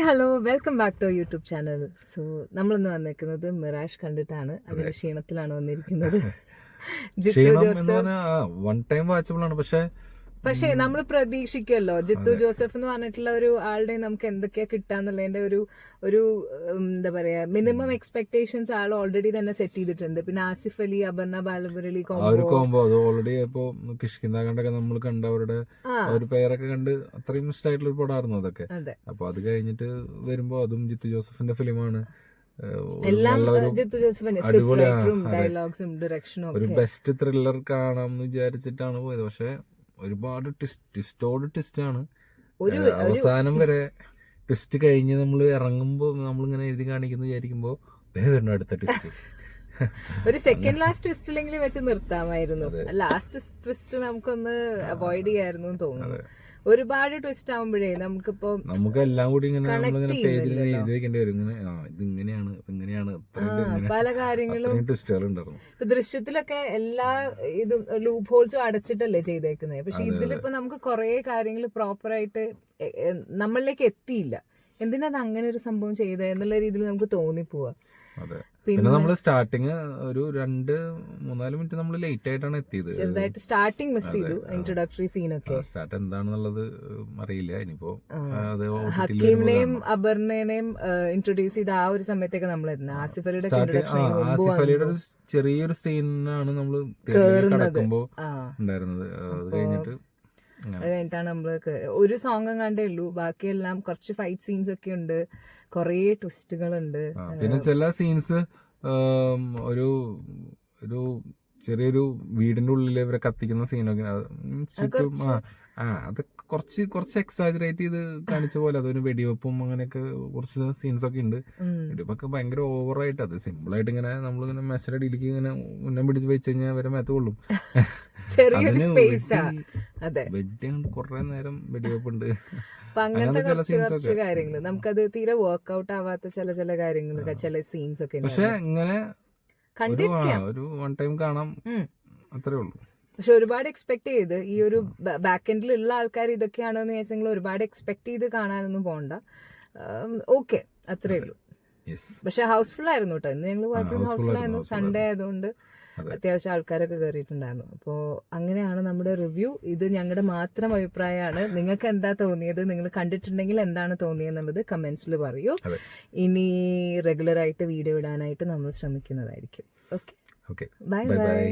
Hello, welcome back to YouTube channel. So നമ്മളിന്ന് വന്നിരിക്കുന്നത് മിറാഷ് കണ്ടിട്ടാണ്. അതിന്റെ ക്ഷീണത്തിലാണ് വന്നിരിക്കുന്നത്. Jeethu Joseph one time watchable ആണ്. പക്ഷേ നമ്മൾ പ്രതീക്ഷിക്കുമല്ലോ, ജിത്തു ജോസഫ് എന്ന് പറഞ്ഞിട്ടുള്ള ഒരു ആളുടെ നമുക്ക് എന്തൊക്കെയാ കിട്ടാന്നുള്ളതിന്റെ ഒരു എന്താ പറയാ മിനിമം എക്സ്പെക്ടേഷൻസ് ആൾ ഓൾറെഡി തന്നെ സെറ്റ് ചെയ്തിട്ടുണ്ട്. പിന്നെ ആസിഫ് അലി, അപർണ ബാലമുരളി കോംബോ അത് ഓൾറെഡി ഇപ്പൊ കിഷ്കിന്ദാകണ്ടൊക്കെ നമ്മൾ കണ്ട അവരുടെ ഒരു പേരൊക്കെ കണ്ട് അത്രയും ഇഷ്ടമായിട്ടുള്ള ഒരു പടമായിരുന്നു അതൊക്കെ. അപ്പൊ അത് കഴിഞ്ഞിട്ട് വരുമ്പോ അതും ജിത്തു ജോസഫിന്റെ ഫിലിമാണ്. ഡയലോഗ്സും ഡയറക്ഷനും ഒരു ബെസ്റ്റ് ത്രില്ലർ കാണാമെന്ന് വിചാരിച്ചിട്ടാണ് പോയത്. പക്ഷെ ഒരുപാട് ട്വിസ്റ്റ് ആണ്. അവസാനം വരെ ട്വിസ്റ്റ് കഴിഞ്ഞ് നമ്മൾ ഇറങ്ങുമ്പോ നമ്മളിങ്ങനെ എഴുതി കാണിക്കുന്നു വിചാരിക്കുമ്പോ വരുന്നു അടുത്ത ട്വിസ്റ്റ്. ഒരു സെക്കൻഡ് ലാസ്റ്റ് ട്വിസ്റ്റിലെങ്കിൽ വെച്ച് നിർത്താമായിരുന്നു. ലാസ്റ്റ് ട്വിസ്റ്റ് നമുക്കൊന്ന് അവോയ്ഡ് ചെയ്യായിരുന്നു തോന്നുന്നു. ഒരുപാട് ട്വിസ്റ്റ് ആവുമ്പോഴേ നമുക്ക് എല്ലാം കൂടി പേജിൽ എഴുതി വെക്കേണ്ടി വരും. ഇങ്ങനെയാണ് പല കാര്യങ്ങളും ട്വിസ്റ്റുകൾ ഉണ്ടായിരുന്നു. ഇപ്പൊ ദൃശ്യത്തിലൊക്കെ എല്ലാ ഇതും ലൂപ്പ് ഹോൾസും അടച്ചിട്ടല്ലേ ചെയ്തേക്കുന്നത്. പക്ഷെ ഇതിലിപ്പോ നമുക്ക് കുറെ കാര്യങ്ങൾ പ്രോപ്പറായിട്ട് നമ്മളിലേക്ക് എത്തിയില്ല. എന്തിനാ അങ്ങനെ ഒരു സംഭവം ചെയ്തത് എന്നുള്ള രീതിയിൽ നമുക്ക് തോന്നിപ്പോവാ. പിന്നെ നമ്മള് സ്റ്റാർട്ടിങ് ഒരു 2-3-4 മിനിറ്റ് നമ്മൾ ലേറ്റ് ആയിട്ടാണ് എത്തിയത്. ചെറുതായിട്ട് സ്റ്റാർട്ടിങ് മിസ് ചെയ്തു. ഇൻട്രൊഡക്ടറി സീനൊക്കെ സ്റ്റാർട്ട് എന്താണെന്നുള്ളത് അറിയില്ല. ഇനിയിപ്പോ ഹക്കീമിനെയും അപർണേനെയും ഇൻട്രൊഡ്യൂസ് ചെയ്ത ആ ഒരു സമയത്തേക്ക് നമ്മൾ ആസിഫ് അലിയുടെ ചെറിയൊരു സീനാണ് നമ്മള് കടക്കുമ്പോ ഉണ്ടായിരുന്നത്. അത് കഴിഞ്ഞിട്ടാണ് നമ്മള് ഒരു സോങ് കണ്ടേ ഉള്ളൂ. ബാക്കിയെല്ലാം കുറച്ച് ഫൈറ്റ് സീൻസ് ഒക്കെ ഉണ്ട്, കൊറേ ട്വിസ്റ്റുകളുണ്ട്. പിന്നെ ചില സീൻസ് ഒരു ചെറിയൊരു വീടിന്റെ ഉള്ളിൽ ഇവരെ കത്തിക്കുന്ന സീനൊക്കെ അത് കുറച്ച് എക്സാജറേറ്റ് ചെയ്ത് കാണിച്ച പോലെ. അതൊരു വെടിവെപ്പും അങ്ങനെയൊക്കെ കുറച്ച് സീൻസ് ഒക്കെ ഉണ്ട്. വെടിവെപ്പൊക്കെ ഭയങ്കര ഓവറായിട്ട്, അത് സിമ്പിൾ ആയിട്ട് ഇങ്ങനെ നമ്മളിങ്ങനെ മെഷറടിയിലേക്ക് ഇങ്ങനെ ഉന്നം പിടിച്ച് വെച്ച് കഴിഞ്ഞാൽ വരെ മേത്ത് കൊള്ളും. കൊറേ നേരം വെടിവെപ്പുണ്ട്. അങ്ങനത്തെ കുറച്ച് കാര്യങ്ങൾ നമുക്കത് തീരെ വർക്ക്ഔട്ട് ആവാത്ത ചില കാര്യങ്ങൾ, ചില സീൻസ് ഒക്കെ. പക്ഷെ ഇങ്ങനെ ഒരു വൺ ടൈം കാണാം, അത്രേ ഉള്ളൂ. പക്ഷെ ഒരുപാട് എക്സ്പെക്ട് ചെയ്ത് ഈ ഒരു ബാക്ക് എൻഡിലുള്ള ആൾക്കാർ ഇതൊക്കെയാണെന്ന് വിചാരിച്ചെങ്കിൽ ഒരുപാട് എക്സ്പെക്ട് ചെയ്ത് കാണാനൊന്നും പോകണ്ട. ഓക്കെ, അത്രേ ഉള്ളൂ. പക്ഷെ ഹൗസ്ഫുൾ ആയിരുന്നു കേട്ടോ. ഇന്ന് ഞങ്ങൾ പോയപ്പോഴും ഹൗസ്ഫുൾ ആയിരുന്നു. സൺഡേ ആയതുകൊണ്ട് അത്യാവശ്യം ആൾക്കാരൊക്കെ കയറിയിട്ടുണ്ടായിരുന്നു. അപ്പോൾ അങ്ങനെയാണ് നമ്മുടെ റിവ്യൂ. ഇത് ഞങ്ങളുടെ മാത്രം അഭിപ്രായമാണ്. നിങ്ങൾക്ക് എന്താ തോന്നിയത്, നിങ്ങൾ കണ്ടിട്ടുണ്ടെങ്കിൽ എന്താണ് തോന്നിയെന്നുള്ളത് കമന്റ്സിൽ പറയൂ. ഇനി റെഗുലർ ആയിട്ട് വീഡിയോ ഇടാനായിട്ട് നമ്മൾ ശ്രമിക്കുന്നതായിരിക്കും. Okay, bye bye.